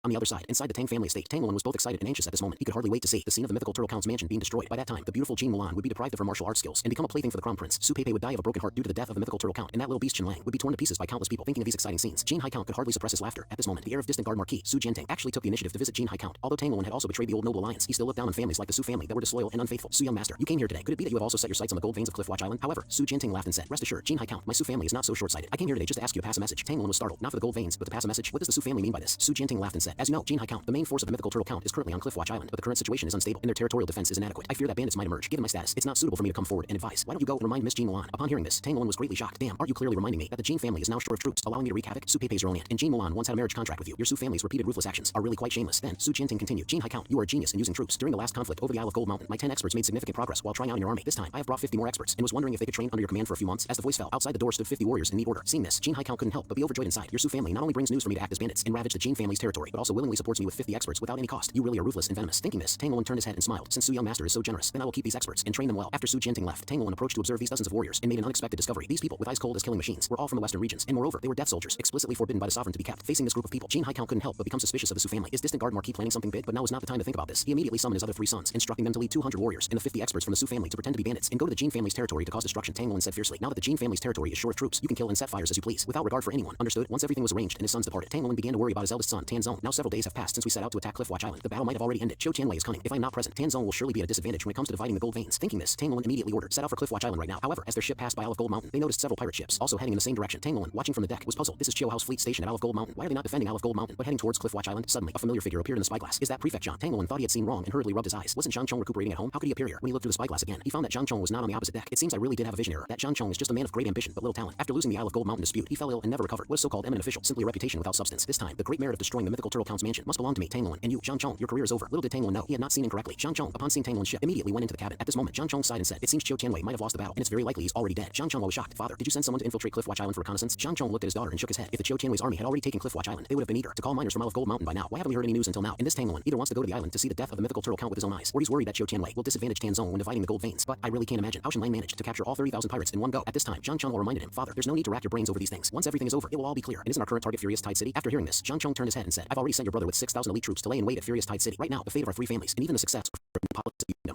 On the other side, inside the Tang family estate, Tang Luan was both excited and anxious at this moment. He could hardly wait to see the scene of the mythical turtle count's mansion being destroyed. By that time, the beautiful Jing Mulan would be deprived of her martial arts skills and become a plaything for the crown prince. Su Peipei would die of a broken heart due to the death of the mythical turtle count, and that little beast Qinlang would be torn to pieces by countless people. Thinking of these exciting scenes, Jin Hai Count could hardly suppress his laughter. At this moment, the heir of distant guard marquis, Su Jiantang, actually took the initiative to visit Jin Hai Count. Although Tang Luan had also betrayed the old noble alliance, he still looked down on families like the Su family that were disloyal and unfaithful. Su young master, you came here today. Could it be that you have also set your sights on the gold veins of Cliffwatch Island? However, Su Jiantang laughed and said, rest assured, Jin Hai Count, my Su family is not so short-sighted. I came here today just to ask you to pass a message. Tang Luan was startled, not for the gold veins, but to pass a message. What does the Su family mean by this? Su Jiantang laughed and said, as you know, Jin Hai Count, the main force of the mythical turtle count, is currently on Cliffwatch Island, but the current situation is unstable and their territorial defense is inadequate. I fear that bandits might emerge. Given my status, it's not suitable for me to come forward and advise. Why don't you go and remind Miss Jin Mulan? Upon hearing this, Tang Luan was greatly shocked. Damn, aren't you clearly reminding me that the Jin family is now short of troops, allowing me to wreak havoc? Su Peipei's your own aunt, and Jin Mulan once had a marriage contract with you. Your Su family's repeated ruthless actions are really quite shameless. Then, Su Jiantang continued, Jin Hai Count, you are a genius in using troops. During the last conflict over the Isle of Gold Mountain, my 10 experts made significant progress while trying out in your army. This time, I have brought 50 more experts, and was wondering if they could train under your command for a few months. As the voice fell, outside the door stood 50 warriors in neat order. Seeing this, Jin Hai Count couldn't help but be overjoyed inside. Your Su family not only brings news for me to act as bandits and ravage the Jin family's territory, but also willingly supports me with 50 experts without any cost. You really are ruthless and venomous. Thinking this, Tang Luan turned his head and smiled. Since Su young master is so generous, then I will keep these experts and train them well. After Su Jiantang left, Tang Luan approached to observe these dozens of warriors and made an unexpected discovery. These people, with eyes cold as killing machines, were all from the western regions, and moreover, they were death soldiers, explicitly forbidden by the sovereign to be kept. Facing this group of people, Jin Hai Count couldn't help but become suspicious of the Su family. Is distant guard marquis planning something big? But now is not the time to think about this. He immediately summoned his other 3 sons, instructing them to lead 200 warriors and the 50 experts from the Su family to pretend to be bandits and go to the Jin family's territory to cause destruction. Tang Luan said fiercely, now that the Jin family's territory is short of troops, you can kill and set fires as you please, without regard for anyone. Understood? Once everything was arranged and his sons departed, Tang Luan began to worry about his eldest son, Tan Zong. Now several days have passed since we set out to attack Cliffwatch Island. The battle might have already ended. Qiu Tianwei is cunning. If I am not present, Tan Zong will surely be at a disadvantage when it comes to dividing the gold veins. Thinking this, Tang Luan immediately ordered, set out for Cliffwatch Island right now. However, as their ship passed by Isle of Gold Mountain, they noticed several pirate ships also heading in the same direction. Tang Luan, watching from the deck, was puzzled. This is Qiu Hao's fleet station at Isle of Gold Mountain. Why are they not defending Isle of Gold Mountain, but heading towards Cliffwatch Island? Suddenly, a familiar figure appeared in the spyglass. Is that Prefect Zhang? Tang Luan thought he had seen wrong and hurriedly rubbed his eyes. Wasn't Zhang Chong recuperating at home? How could he appear here? When he looked through the spyglass again, he found that Zhang Chong was not on the opposite deck. It seems I really did have a vision error. That Zhang Chong is just a man of great ambition but little talent. After losing the Isle of Gold Mountain dispute, he fell ill and never recovered. What a so-called eminent official, simply a reputation without substance. This time, the great merit of destroying the mythical turtle count's mansion must belong to me, Tang Luan. And you, Zhang Chong, your career is over. Little did Tang Luan know, he had not seen incorrectly. Zhang Chong, upon seeing Tang Luan's ship, immediately went into the cabin. At this moment, Zhang Chong sighed and said, it seems Qiu Tianwei might have lost the battle, and it's very likely he's already dead. Zhang Chong was shocked. Father, did you send someone to infiltrate Cliffwatch Island for reconnaissance? Zhang Chong looked at his daughter and shook his head. If the Qiu Tianwei's army had already taken Cliffwatch Island, they would have been eager to call miners from Isle of Gold Mountain by now. Why haven't we heard any news until now? And this Tang Luan either wants to go to the island to see the death of the mythical turtle count with his own eyes, or he's worried that Qiu Tianwei will disadvantage Tan Zong when dividing the gold veins. But I really can't imagine how Shenlang managed to capture all 30,000 pirates in one go. At this time, Zhang Chong reminded him, Father, there's no need to rack your brains over these things. Once everything is over, it will all be clear. And isn't our current target Furious Tide City? After hearing this, Zhang Chong turned his head and said, I've already sent your brother with 6,000 elite troops to lay in wait at Furious Tide City. Right now, the fate of our 3 families, and even the success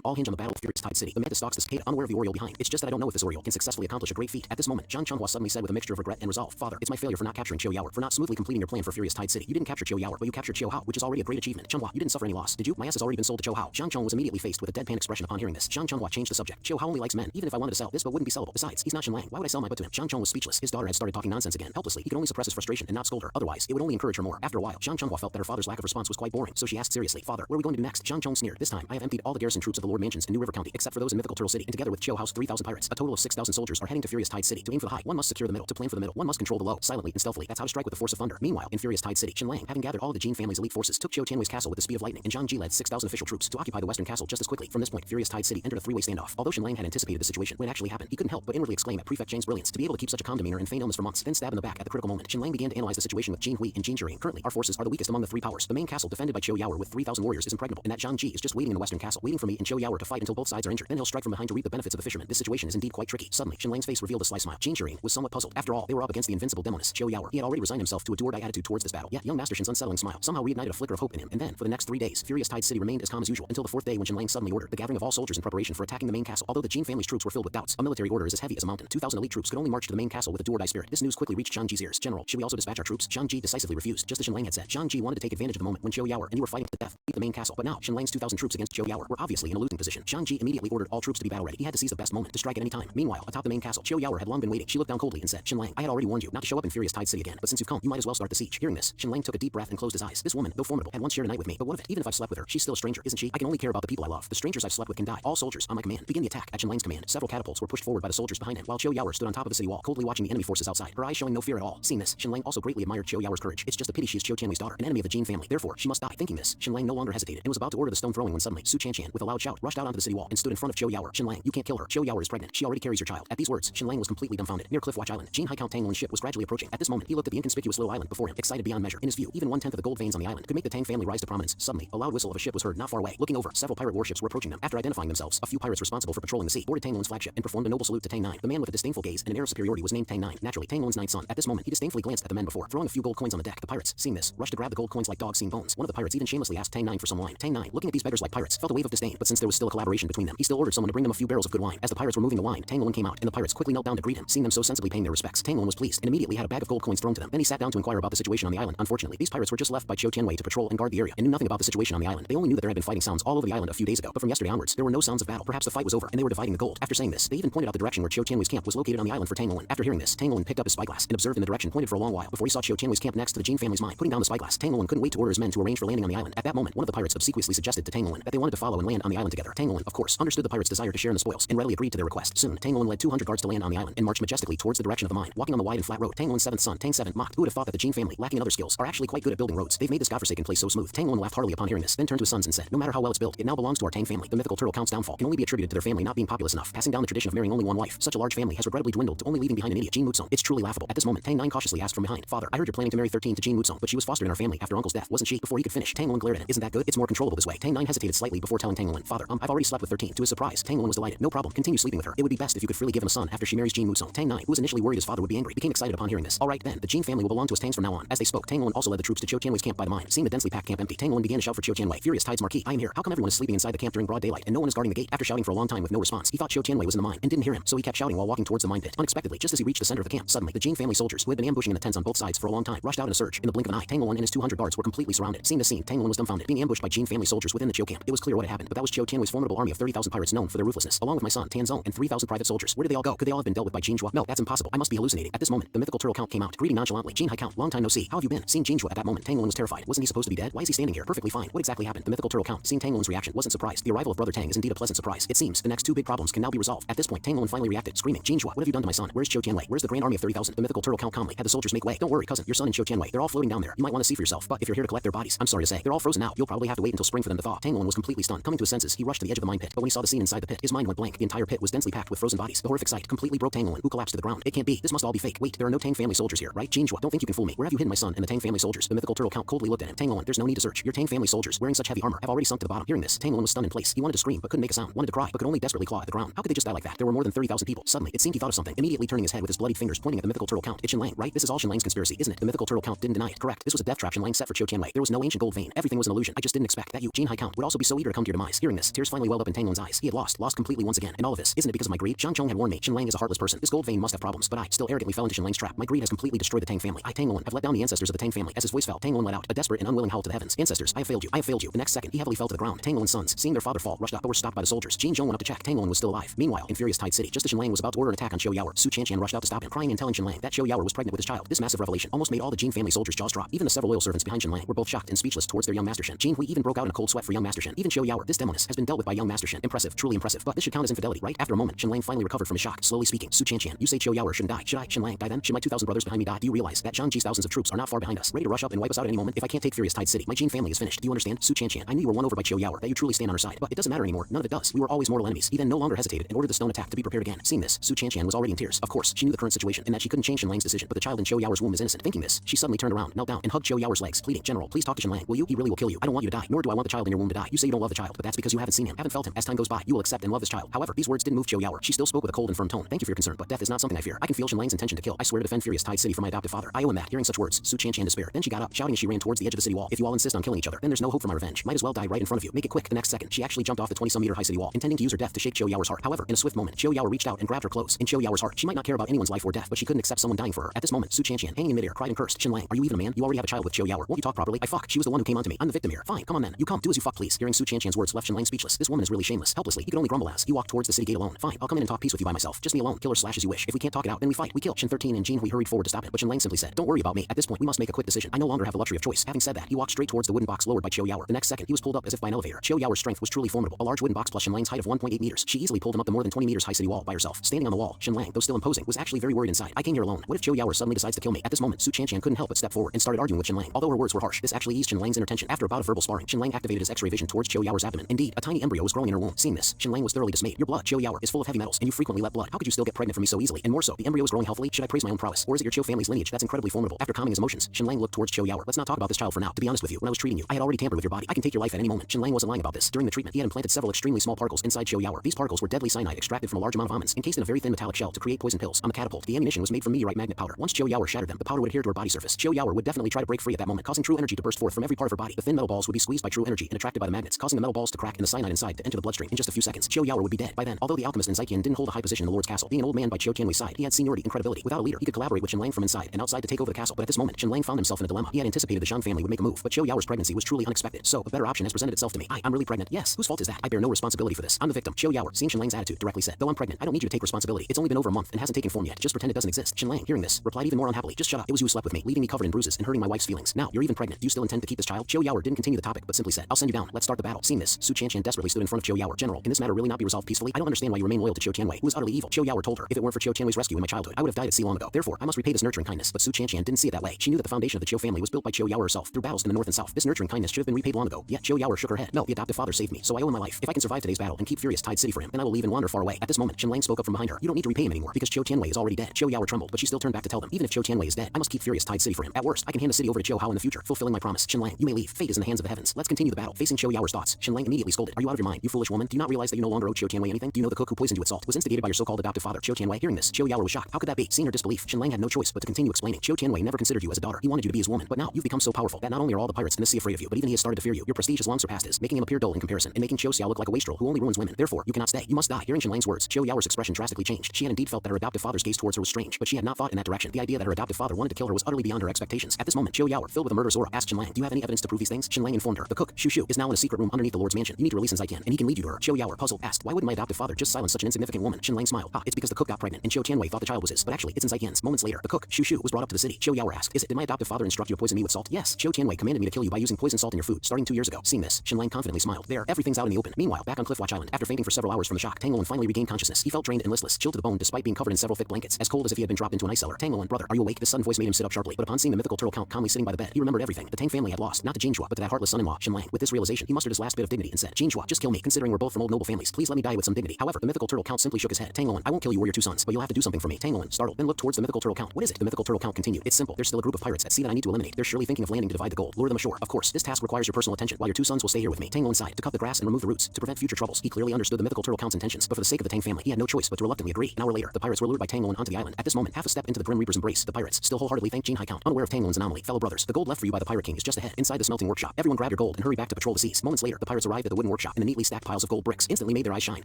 all hinge on the battle of Furious Tide City. The mantis stalks the cicada, unaware of the Oriole behind. It's just that I don't know if this Oriole can successfully accomplish a great feat. At this moment, Zhang Chonghua suddenly said with a mixture of regret and resolve, Father, it's my failure for not capturing Qiu Yaoer, for not smoothly completing your plan for Furious Tide City. You didn't capture Qiu Yaoer, but you captured Qiu Hao, which is already a great achievement. Chonghua, you didn't suffer any loss, did you? My ass has already been sold to Qiu Hao. Zhang Chong was immediately faced with a deadpan expression upon hearing this. Zhang Chonghua changed the subject. Qiu Hao only likes men. Even if I wanted to sell, this boat wouldn't be sellable. Besides, he's not Shenlang. Why would I sell my boat to him? Zhang Chong was speechless. His daughter had started talking nonsense again. Helplessly, he could only suppress his frustration and not scold her. Otherwise, it would only encourage her more. After a while, Zhang Chonghua felt that her father's lack of response was quite boring, so she asked seriously, Father, what are we going to do next? Zhang Chong sneered. This time, I have emptied all the garrison troops of the Lord Mansions in New River County, except for those in Mythical Turtle City, and together with Qiu Hao's 3,000 pirates, a total of 6,000 soldiers are heading to Furious Tide City. To aim for the high, one must secure the middle. To plan for the middle, one must control the low, silently and stealthily. That's how to strike with the force of thunder. Meanwhile, in Furious Tide City, Shenlang, having gathered all the Jin family's elite forces, took Qiu Tianwei's castle with the speed of lightning, and Zhang Ji led 6,000 official troops to occupy the western castle just as quickly. From this point, Furious Tide City entered a 3-way standoff. Although Shenlang had anticipated the situation when it actually happened, he couldn't help but inwardly exclaim at Prefect Zhang's brilliance to be able to keep such a calm demeanor and feign illness for months, then stab in the back at the critical moment. Shenlang began to analyze the situation with Jin Hui and Jin Jiring. Currently, our forces are the weakest among the 3 powers. The main castle defended by Qiu Yaoer with 3,000 warriors is impregnable, and that Zhang Ji is just waiting in the western castle, waiting for me and Qiu Yaoer to fight until both sides are injured. Then he'll strike from behind to reap the benefits of the fisherman. This situation is indeed quite tricky. Suddenly, Shenlang's face revealed a sly smile. Jin Jiring was somewhat puzzled. After all, they were up against the invincible demoness, Qiu Yaoer. He had already resigned himself to a do-or-die attitude towards this battle. Yet, young Master Shen's unsettling smile somehow reignited a flicker of hope in him. And then, for the next 3 days, Furious Tide City remained as calm as usual, until the 4th day when Shenlang suddenly ordered the gathering of all soldiers in preparation for attacking the main castle. Although the Jin family's troops were filled with doubts, a military order is as heavy as a mountain. 2,000 elite troops could only march to the main castle with a do-or-die spirit. This news quickly reached Zhang Ji's ears. General, should we also dispatch our troops? Zhang Ji decisively refused, just as Shenlang had said. Zhang Ji wanted to take advantage of the moment when Qiu Yaoer and you were fighting to the death, beat the main castle. But now, Shenlang's 2,000 troops against Qiu Yaoer were obviously in a losing position. Zhang Ji immediately ordered all troops to be battle ready. He had to seize the best moment to strike at any time. Meanwhile, atop the main castle, Qiu Yaoer had long been waiting. She looked down coldly and said, Shenlang, I had already warned you not to show up in Furious Tide City again, but since you've come, you might as well start the siege. Hearing this, Shenlang took a deep breath and closed his eyes. This woman, though formidable, had once shared a night with me, but what of it? Even if I've slept with her, she's still a stranger, isn't she? I can only care about the people I love. The strangers I've slept with can die. All soldiers on my command. Begin the attack. At Shenlang's command, several catapults were pushed forward by the soldiers behind him, while Qiu Yaoer stood on top of the city wall, coldly watching the enemy forces outside, her eyes showing no fear at all. Seeing this, Shenlang also greatly admired Qiu Yaoer's courage. It's just a pity she's Qiu Tianwei's daughter, an enemy of the Jin family. Therefore, she must die. Thinking this, Shenlang no longer hesitated and was about to order the stone throwing when suddenly Su Qianqian, with a loud shout, rushed out onto the city wall and stood in front of Qiu Yaoer. Shenlang, you can't kill her. Qiu Yaoer is pregnant. She already carries your child. At these words, Shenlang was completely dumbfounded. Near Cliffwatch Island, Jin Hai Count Tang Luan's ship was gradually approaching. At this moment, he looked at the inconspicuous little island before him, excited beyond measure. In his view, even 1/10 of the gold veins on the island could make the Tang family rise to prominence. Suddenly, a loud whistle of a ship was heard not far away. Looking over, several pirate warships were approaching them. After identifying themselves, a few pirates responsible for patrolling the sea boarded Tang Luan's flagship and performed a noble salute to Tang 9. The man with a disdainful gaze and an air of superiority was named Tang 9. Naturally, Tang Luan's 9th son. At this moment, he disdainfully glanced at the men before throwing a few gold coins on the deck. The pirates, seeing this, rushed to grab the gold coins like dogs seeing bones. One of the pirates even shamelessly asked Tang Nine for some wine. Tang Nine, looking at these beggars like pirates, felt a wave of disdain, but since there was still a collaboration between them, he still ordered someone to bring them a few barrels of good wine. As the pirates were moving the wine, Tang Nguyen came out, and the pirates quickly knelt down to greet him. Seeing them so sensibly paying their respects, Tang Nguyen was pleased, and immediately had a bag of gold coins thrown to them. Then he sat down to inquire about the situation on the island. Unfortunately, these pirates were just left by Qiu Tianwei to patrol and guard the area, and knew nothing about the situation on the island. They only knew that there had been fighting sounds all over the island a few days ago, but from yesterday onwards, there were no sounds of battle. Perhaps the fight was over, and they were dividing the gold. After saying this, they even pointed out the direction where Qiu Tianwei's camp was located on the island for Tang Nguyen. After hearing this, Tang Nguyen picked up his spyglass and observed in the direction pointed for a long while before he saw Qiu Tianwei's camp next to the Jin family's mine. Putting down the spyglass, Tang Nguyen couldn't wait to order his men to arrange for landing on the island. At that moment, one of the pirates obsequiously suggested to Tang Nguyen that they wanted to follow and land on the island together. Tang Nguyen, of course, understood the pirates' desire to share in the spoils and readily agreed to their request. Soon, Tang Nguyen led 200 guards to land on the island and marched majestically towards the direction of the mine. Walking on the wide and flat road, Tang Nguyen's seventh son, Tang Seven, mocked. Who would have thought that the Jin family, lacking in other skills, are actually quite good at building roads? They've made this godforsaken place so smooth. Tang Nguyen laughed heartily upon hearing this, then turned to his sons and said, no matter how well it's built, it now belongs to our Tang family. The mythical turtle count's downfall can only be attributed to their family not being populous enough, passing down the tradition of marrying only one wife. Such a large family has regrettably dwindled to only leaving behind an idiot, Jin Muzong. It's truly laughable. At this moment, Tang Nine cautiously asked from behind, Father, I heard you're planning to marry 13 to Jin Muzong, but she was fostered in our family after Uncle's death, wasn't she? Before he could finish, Tang Nguyen glared at him. Isn't that good? It's more controllable this way. Tang Nine hesitated slightly before telling Tang Nguyen, Father, I've already slept with 13. To his surprise, Tang Nguyen was delighted. No problem. Continue sleeping with her. It would be best if you could freely give him a son after she marries Jin Muzong. Tang Nine, who was initially worried his father would be angry, became excited upon hearing this. All right then, the Jin family will belong to us Tangs from now on. As they spoke, Tang Nguyen also led the troops to Qiu Tianwei's camp by the mine. Seeing the densely packed camp empty, Tang Nguyen began to shout for Qiu Tianwei. Furious tides Marquis, I am here. How come everyone is sleeping inside the camp during broad daylight and no one is guarding the gate? After shouting for a long time with no response, he thought Qiu Tianwei was in the mine and didn't hear him, so he kept shouting while walking towards the mine pit. Unexpectedly, just as he reached the center of the camp, suddenly the Jin family soldiers, who had been ambushing in the tents on both sides for a long time, rushed out in a surge. In the blink of an eye, Tang Nguyen and his 200 guards were completely surrounded. Seeing this scene, Tang Nguyen was dumbfounded, being ambushed by Jin family soldiers within the Qiu camp. It was clear what had happened, but that was Qiu Tianwei's formidable army of 30,000 pirates known for their ruthlessness, along with my son Tianzong and 3,000 private soldiers. Where did they all go? Could they all have been dealt with by Jin Zhua? No, that's impossible. I must be hallucinating. At this moment, the mythical turtle count came out, greeting nonchalantly. Jin Hai Count, long time no see. How have you been? Seeing Jin Zhua at that moment, Tang Nguyen was terrified. Wasn't he supposed to be dead? Why is he standing here? Perfectly fine. What exactly happened? The mythical turtle count, seeing Tang Nguyen's reaction, wasn't surprised. The arrival of brother Tang is indeed a pleasant surprise. It seems the next two big problems can now be resolved. At this point, Tang Nguyen finally reacted, screaming, Jin Zhua, what have you done to my son? Where's Qiu Tianwei? Where's the grand army of 30,000? The mythical turtle count calmly had the soldiers make way. Don't worry, cousin. Your son and Qiu Tianwei, they're all floating down there. You might want to see for yourself, but if you're here to collect their bodies, I'm sorry to say, they're all frozen now. You'll probably have to wait until spring for them to thaw. Tang Nguyen was completely stunned. Coming to his senses, he rushed to the edge of the mine pit, but when he saw the scene inside the pit, his mind went blank. The entire pit was densely packed with frozen bodies. The horrific sight completely broke Tang Nguyen, who collapsed to the ground. It can't be. This must all be fake. Wait, there are no Tang family soldiers here, right? Jin Zhua, don't think you can fool me. Where have you hidden my son and the Tang family soldiers? The mythical turtle count coldly looked at him. Tang Nguyen, there's no need to search. Your Tang family soldiers, wearing such heavy armor, have already sunk to the bottom. Hearing this, Tang Nguyen was stunned in place. He wanted to scream, but couldn't make a sound. Wanted to cry, but could only desperately claw at the ground. How could they just die like that? There were more than 30,000 people. Suddenly, it seemed he thought of something. Immediately turning his head with his bloodied fingers, pointing at the mythical turtle count. It's Shen Lang, right? This is all Shen Lang's conspiracy, isn't it? The mythical turtle count didn't deny it. Correct. This was a death trap Shen Lang set for Qiu Tianwei. There was no ancient gold vein. Everything was an illusion. I just didn't expect that you, Jin Hai Count, would also be so eager to come to your demise. Hearing this, tears finally welled up in Tang Nguyen's eyes. He had lost completely once again. And all of this, isn't it because of my greed? Zhang Chong had warned me. Shen Lang is a heartless person. This gold vein must have problems, but I still arrogantly fell into Shen Lang's trap. My greed has completely destroyed the Tang family. I, Tang Nguyen, have let down the ancestors of the Tang family. As his voice fell, Tang Nguyen let out a desperate and unwilling howl to the heavens. Ancestors, I have failed you. I have failed you. The next second, he heavily fell to the ground. Tang Nguyen's sons, seeing their father fall, rushed up but were stopped by the soldiers. Jin Zhong went up to check. Tang Nguyen was still alive. Meanwhile, in furious Tide City, just as Shen Lang was about to order an attack on Qiu Yaoer, Su Qianqian rushed out to stop him, crying and telling Shen Lang that Qiu Yaoer was pregnant with his child. This massive revelation almost made all the Jin family soldiers' jaws drop. Even the several loyal servants behind Shen Lang were both shocked and speechless towards their young master Shen. Jin Hui even broke out in a cold sweat for young master Shen. Even Qiu Yaoer, this demoness, has been dealt with by young master Shen. Impressive, truly impressive. But this should count as infidelity, right? After a moment, Shen Lang finally recovered from his shock, slowly speaking. Su Qianqian, you say Qiu Yaoer shouldn't die. Should I, Shen Lang, die then? Should my 2,000 brothers behind me die? Do you realize that Zhang Ji's thousands of troops are not far behind us, ready to rush up and wipe us out at any moment? If I can't take furious Tide City, my Jin family is finished. Do you understand? Su Qianqian, I knew you were won over by Qiu Yaoer, that you truly stand on our side, but it doesn't matter anymore. None of it does. We were always mortal enemies. He then no longer hesitated and ordered the stone attack to be prepared again. Seeing this, Su Qianqian was already in tears. Of course, she knew the current situation and that she couldn't change Shen Lang's decision, but the child in Qiu Yaoer's womb is innocent. Thinking this, she suddenly turned around, knelt down, and hugged Qiu Yaoer's legs, pleading, General, please talk to Shen Lang. Will you? He really will kill you. I don't want you to die, nor do I want the child in your womb to die. You say you don't love the child, but that's because you haven't seen him, haven't felt him. As time goes by, you will accept and love this child. However, these words didn't move Qiu Yaoer. She still spoke with a cold and firm tone. Thank you for your concern, but death is not something I fear. I can feel Shen Lang's intention to kill. I swear to defend furious Tide City for my adoptive father. I owe him that. Hearing such words, Su Qianqian despaired. Then she got up, shouting as she ran towards the edge of the city wall. If you all insist on killing each other, then there's no hope for my revenge. Might as well die right in front of you. Make it quick. The next second, she actually jumped off the 20-some meter high city wall, intending to use her death to shake Qiu Yaoer's heart. However, in a swift moment, Qiu Yaoer reached out and grabbed her clothes. In Qiu Yaoer's heart, she might not care about anyone's life or death, but she couldn't accept someone dying for her. At this moment, Su Qianqian, hanging in midair, cried and cursed. Shen Lang, are you even a man? You already have a child with Qiu Yaoer. Won't you talk properly? I fuck. She was the one who came onto me. I'm the victim here. Fine, come on then. You come. Do as you fuck, please. Hearing Su Qianqian's words left Shen Lang speechless. This woman is really shameless. Helplessly, he could only grumble as he walked towards the city gate alone. Fine, I'll come in and talk peace with you by myself. Just me alone. Kill or slash as you wish. If we can't talk it out, then we fight. We kill. Shen 13 and Jin Hui hurried forward to stop him, but Shen Lang simply said, don't worry about me. At this point, we must make a quick decision. I no longer have the luxury of choice. Having said that, he walked straight towards the wooden box lowered by Qiu Yaoer. The next second, he was pulled up as if by an elevator. Qiu Yaoer's strength was truly formidable. A large wooden box plus Shen Lang's height of 1.8 meters. She easily pulled him up the more than 20 meters high city wall by herself. Standing on the wall, Shen Lang, though still imposing, was actually very worried inside. I came here alone. What if Qiu Yaoer suddenly decides to kill me? At this moment, Su Qianqian couldn't help but step forward and started arguing with Shen Lang. Although her words were harsh, this actually eased Shen Lang's inner tension. After a bout of verbal sparring, Shen Lang activated his X-ray vision towards Qiu Yaoer's abdomen. Indeed, a tiny embryo was growing in her womb. Seeing this, Shen Lang was thoroughly dismayed. Your blood, Qiu Yaoer, is full of heavy metals, and you frequently let blood. How could you still get pregnant from me so easily? And more so, the embryo is growing healthily. Should I praise my own prowess, or is it your Qiu family's lineage that's incredibly formidable? After calming his emotions, Shen Lang looked towards Qiu Yaoer. Let's not talk about this child for now. To be honest with you, when I was treating you, I had already tampered with your body. I can take your life at any moment. Shen Lang wasn't lying about this. During the treatment, he had implanted several extremely small particles inside Qiu Yaoer. These particles were deadly cyanide extracted from a large amount of almonds, encased in a very thin metallic shell to create poison pills. On the catapult, the ammunition was made from meteorite magnet powder. Once Qiu Yaoer shattered them, the powder would adhere to her body surface. Qiu Yaoer would definitely try to break free at that that moment, causing true energy to burst forth from every part of her body. The thin metal balls would be squeezed by true energy and attracted by the magnets, causing the metal balls to crack and the cyanide inside to enter the bloodstream. In just a few seconds, Qiu Yaoer would be dead. By then, although the alchemist in Zaiqian didn't hold a high position in the Lord's castle, being an old man by Qiu Tianwei's side, he had seniority and credibility. Without a leader, he could collaborate with Qinlang from inside and outside to take over the castle. But at this moment, Qinlang found himself in a dilemma. He had anticipated the Zhang family would make a move, but Qiu Yaoer's pregnancy was truly unexpected. So, a better option has presented itself to me. I'm really pregnant. Yes, whose fault is that? I bear no responsibility for this. I'm the victim. Qiu Yaoer, seeing Qinlang's attitude, directly said, though I'm pregnant, I don't need you to take responsibility. It's only been over a month and hasn't taken form yet. Just pretend it doesn't exist. Qinlang, hearing this, replied even more unhappily, just shut up. It was you who slept with me, leaving me covered in bruises and hurting my wife's feelings. Now, you're even pregnant. Do you still intend to keep this child? Qiu Yaoer didn't continue the topic, but simply said, I'll send you down. Let's start the battle. Seeing this, Su Qianqian desperately stood in front of Qiu Yaoer. General, can this matter really not be resolved peacefully? I don't understand why you remain loyal to Qiu Tianwei, who is utterly evil. Qiu Yaoer told her, if it weren't for Qiu Tianwei's rescue in my childhood, I would have died at sea long ago. Therefore, I must repay this nurturing kindness. But Su Qianqian didn't see it that way. She knew that the foundation of the Qiu family was built by Qiu Yaoer herself through battles in the north and south. This nurturing kindness should have been repaid long ago. Yet Qiu Yaoer shook her head. No, the adoptive father saved me, so I owe him my life. If I can survive today's battle and keep Furious Tide City for him, then I will leave and wander far away. At this moment, Qinlang spoke up from behind her. You don't need to repay him anymore, because Qiu Tianwei is already dead. Qiu Yaoer trembled, but she still turned back to tell them, even if Qiu Tianwei is dead, I must keep Furious Tide City for him. At worst, I can hand the city over to Qiu Hao in the future, fulfilling my promise. Qinlang, you may leave. Fate is in the hands of the heavens. Let's continue the battle. Facing Qiu Yaoer's thoughts, Qinlang immediately scolded. Are you out of your mind, you foolish woman? Do you not realize that you no longer owe Qiu Tianwei anything? Do you know the cook who poisoned you with salt was instigated by your so-called adoptive father, Qiu Tianwei? Hearing this, Qiu Yaoer was shocked. How could that be? Seeing her disbelief, Qinlang had no choice but to continue explaining. Qiu Tianwei never considered you as a daughter. He wanted you to be his woman. But now, you've become so powerful that not only are all the pirates in the sea afraid of you, but even he has started to fear you. Your prestige has long surpassed his, making him appear dull in comparison, and making Qiu Xiao look like a wastrel who only ruins women. Therefore, you cannot stay. You must die. Hearing Qinlang's words, Qiu Yaoer's expression drastically changed. She had indeed felt that her adoptive father's gaze towards her was strange, but she had not thought in that direction. The idea that her adoptive father wanted to kill her was utterly beyond her expectations. At this moment, Qiu Yaoer, filled with a murderous aura, asked Qinlang, do you have any evidence to prove these things? Qinlang informed her. The cook, Shu Shu, is now in a secret room underneath the Lord's mansion. You need to release him Zaiqian, and he can lead you to her. Qiu Yaoer, puzzled, asked, why wouldn't my adoptive father just silence such an insignificant woman? Qinlang smiled. It's because the cook got pregnant, and Qiu Tianwei thought the child was his, but actually, it's in Zaiqian's. Moments later, the cook, Shu Shu, was brought up to the city. Qiu Yaoer asked, did my adoptive father instruct you to poison me with salt? Yes. Qiu Tianwei commanded me to kill you by using poison salt in your food, starting 2 years ago. Seeing this, Qinlang confidently smiled. There, everything's out in the open. Meanwhile, back on Cliffwatch Island, after fainting for several hours from the shock, Tangluan finally regained consciousness. He felt drained and listless, chilled to the bone despite being covered in several thick blankets, as cold as if he had been dropped into an ice cellar. Tangluan, brother, are you awake? This sudden voice made him sit up sharply, but upon seeing the mythical turtle count calmly sitting by the bed, he remembered everything. The Tang family had lost, not to Jinhua, but to that heartless son-in-law, Qinlang. With this realization, he mustered his last bit of dignity and said, Jinhua, just kill me, considering we're both from old noble families. Please let me die with some dignity. However, the mythical turtle count simply shook his head. Tangluan, I won't kill you or your 2 sons, but you'll have to do something for me. Tangluan, startled, then looked towards the mythical turtle count. What is it? The mythical turtle count continued. It's simple. There's still a group of pirates at sea that I need to eliminate. They're surely thinking of landing to divide the gold. Lure them ashore. Of course, this task requires your personal attention, while your 2 sons will stay here with me. Tangluan sighed, to cut the grass and remove the roots, to prevent future troubles. He clearly understood the mythical turtle count's intentions, but for the sake of the Tang family, he had no choice but to reluctantly agree. An hour later, the pirates were lured by Tangluan onto the island. At this moment, half a step into the Grim Reaper's embrace, the pirates still wholeheartedly thanked Jin High Count, unaware of Tangluan's anomaly. Fellow brothers, the gold left for you by the Pirate King is just ahead, inside the smelting workshop. Everyone grab your gold and hurry back to patrol the seas. Moments later, the pirates arrived at the wooden workshop, and the neatly stacked piles of gold bricks instantly made their eyes shine.